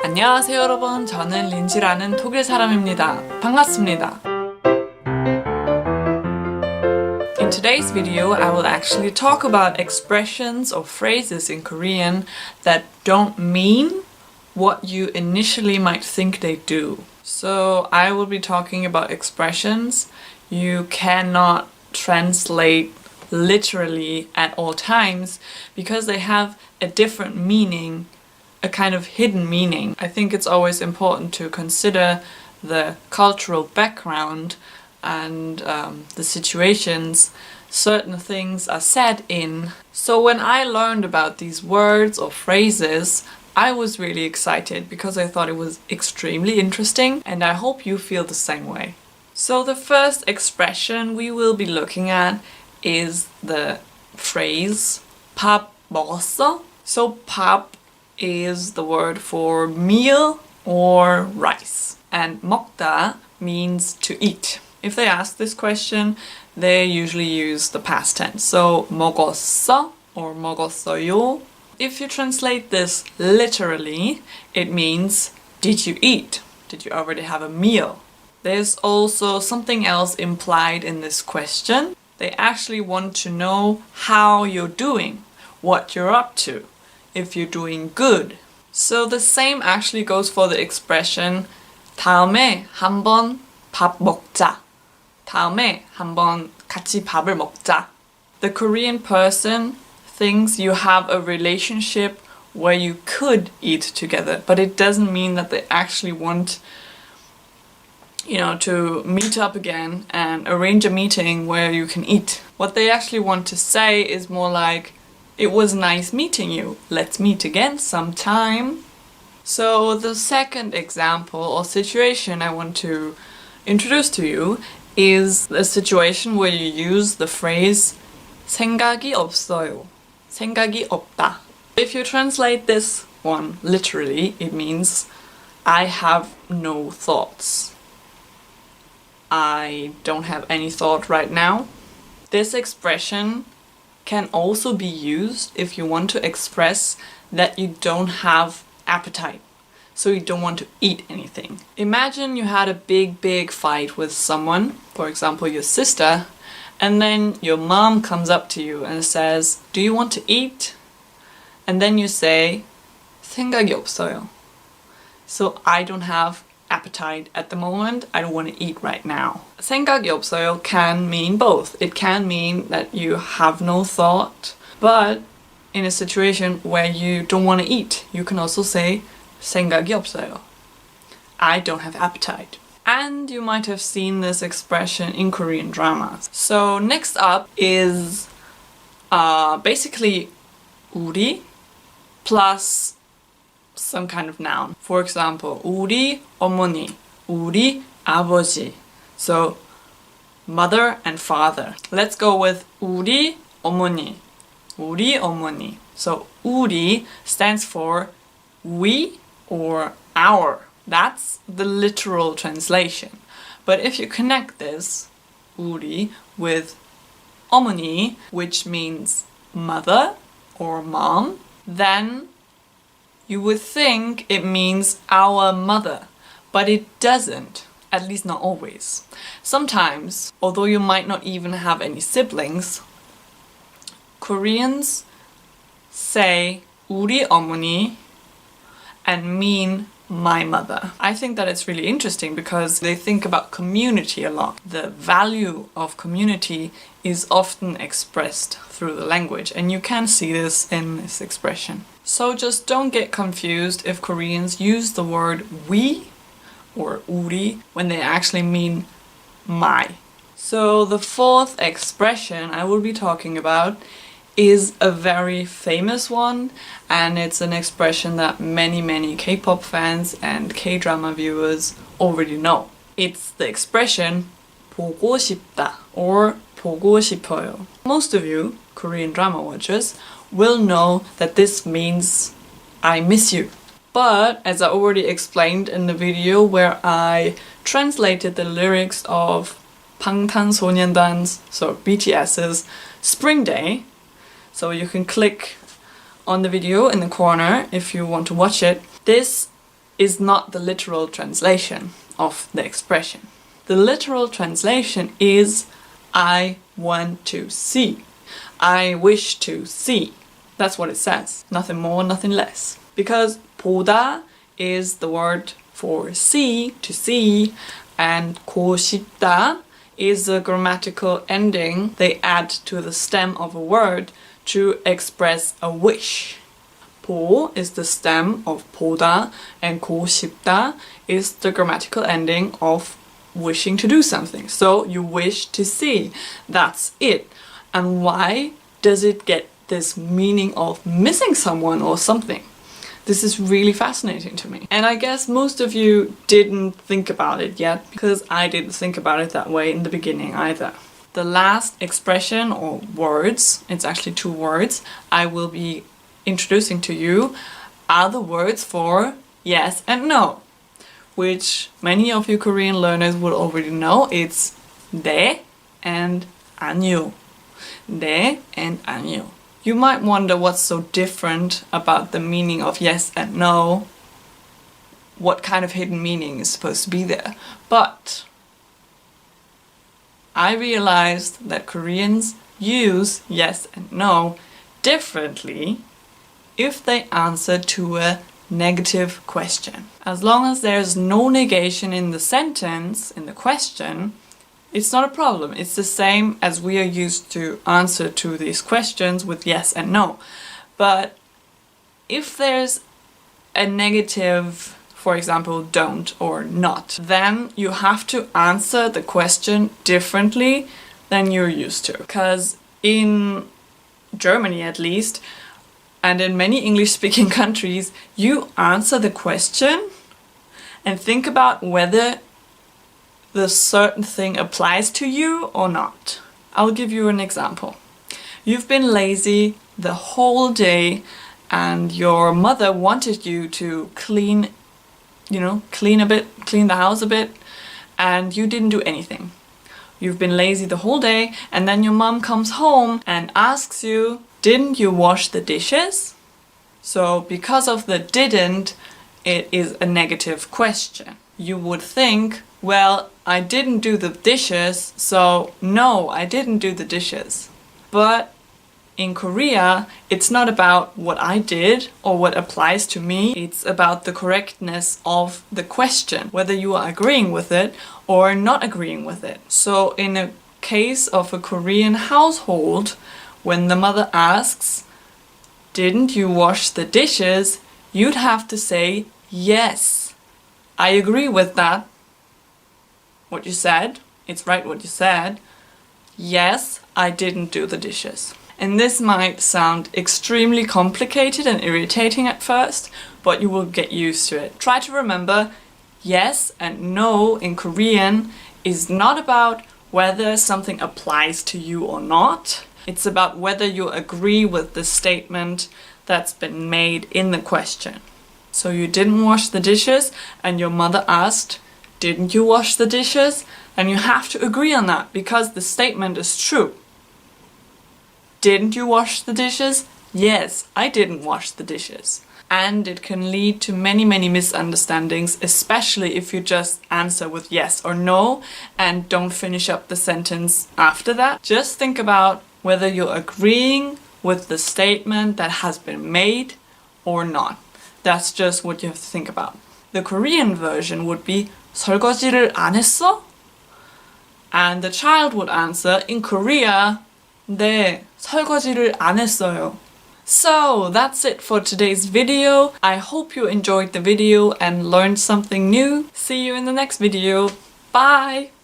안녕하세요 여러분, 저는 린지라는 독일 사람입니다. 반갑습니다. In today's video, I will actually talk about expressions or phrases in Korean that don't mean what you initially might think they do. So I will be talking about expressions you cannot translate literally at all times because they have a different meaning, a kind of hidden meaning. I think it's always important to consider the cultural background and the situations certain things are said in. So when I learned about these words or phrases, I was really excited because I thought it was extremely interesting, and I hope you feel the same way. So the first expression we will be looking at is the phrase 밥 먹었어? So 밥 is the word for meal or rice, and 먹다 means to eat. If they ask this question, they usually use the past tense. So 먹었어 or 먹었어요. If you translate this literally, it means did you eat? Did you already have a meal? There's also something else implied in this question. They actually want to know how you're doing, what you're up to, if you're doing good. So the same actually goes for the expression 다음에 한번 밥 먹자. 다음에 한번 같이 밥을 먹자. The Korean person thinks you have a relationship where you could eat together, but it doesn't mean that they actually want, to meet up again and arrange a meeting where you can eat. What they actually want to say is more like, it was nice meeting you. Let's meet again sometime. So the second example or situation I want to introduce to you is a situation where you use the phrase 생각이 없어요. 생각이 없다. If you translate this one literally, it means I have no thoughts. I don't have any thought right now. This expression can also be used if you want to express that you don't have appetite, so you don't want to eat anything. Imagine you had a big fight with someone, for example your sister, and then your mom comes up to you and says, do you want to eat? And then you say, 생각이 없어요. So I don't have appetite at the moment, I don't want to eat right now. 생각이 없어요 can mean both. It can mean that you have no thought, but in a situation where you don't want to eat, you can also say 생각이 없어요. I don't have appetite. And you might have seen this expression in Korean dramas. So next up is basically 우리 plus some kind of noun. For example, 우리 어머니, 우리 아버지. So mother and father. Let's go with 우리 어머니. 우리 어머니. So 우리 stands for we or our. That's the literal translation. But if you connect this 우리 with 어머니, which means mother or mom, then you would think it means our mother, but it doesn't, at least not always. Sometimes, although you might not even have any siblings, Koreans say 우리 어머니 and mean my mother. I think that it's really interesting because they think about community a lot. The value of community is often expressed through the language, and you can see this in this expression. So just don't get confused if Koreans use the word we or 우리 when they actually mean my. So the fourth expression I will be talking about is a very famous one, and it's an expression that many K-pop fans and K-drama viewers already know. It's the expression 보고 싶다 or 보고 싶어요. Most of you, Korean drama watchers, will know that this means I miss you. But as I already explained in the video where I translated the lyrics of 방탄소년단's, so BTS's Spring Day, so you can click on the video in the corner if you want to watch it. This is not the literal translation of the expression. The literal translation is I want to see. I wish to see. That's what it says. Nothing more, nothing less. Because 보다 is the word for see, to see, and 보고 싶다 is the grammatical ending they add to the stem of a word to express a wish. 보 is the stem of 보다, and 보고 싶다 is the grammatical ending of wishing to do something. So you wish to see. That's it. And why does it get this meaning of missing someone or something? This is really fascinating to me. And I guess most of you didn't think about it yet, because I didn't think about it that way in the beginning either. The last expression or words, it's actually 2 words, I will be introducing to you are the words for yes and no, which many of you Korean learners will already know. It's 네 and 아니요. 네 and 아니요. You might wonder what's so different about the meaning of yes and no. What kind of hidden meaning is supposed to be there? But I realized that Koreans use yes and no differently if they answer to a negative question. As long as there's no negation in the sentence, in the question, it's not a problem. It's the same as we are used to answer to these questions with yes and no. But if there's a negative, for example, don't or not, then you have to answer the question differently than you're used to. Because in Germany at least, and in many English-speaking countries, you answer the question and think about whether the certain thing applies to you or not. I'll give you an example. You've been lazy the whole day and your mother wanted you to clean the house a bit, and you didn't do anything. You've been lazy the whole day, and then your mom comes home and asks you, didn't you wash the dishes? So because of the didn't, it is a negative question. You would think, well, I didn't do the dishes, so no, I didn't do the dishes. But in Korea, it's not about what I did or what applies to me. It's about the correctness of the question, whether you are agreeing with it or not agreeing with it. So in a case of a Korean household, when the mother asks, didn't you wash the dishes? You'd have to say, yes, I agree with that. What you said, it's right what you said. Yes, I didn't do the dishes. And this might sound extremely complicated and irritating at first, but you will get used to it. Try to remember, yes and no in Korean is not about whether something applies to you or not. It's about whether you agree with the statement that's been made in the question. So you didn't wash the dishes and your mother asked, didn't you wash the dishes? And you have to agree on that because the statement is true. Didn't you wash the dishes? Yes, I didn't wash the dishes. And it can lead to many misunderstandings, especially if you just answer with yes or no and don't finish up the sentence after that. Just think about whether you're agreeing with the statement that has been made or not. That's just what you have to think about. The Korean version would be 설거지를 안 했어? And the child would answer in Korea, 네, 설거지를 안 했어요. So that's it for today's video. I hope you enjoyed the video and learned something new. See you in the next video. Bye!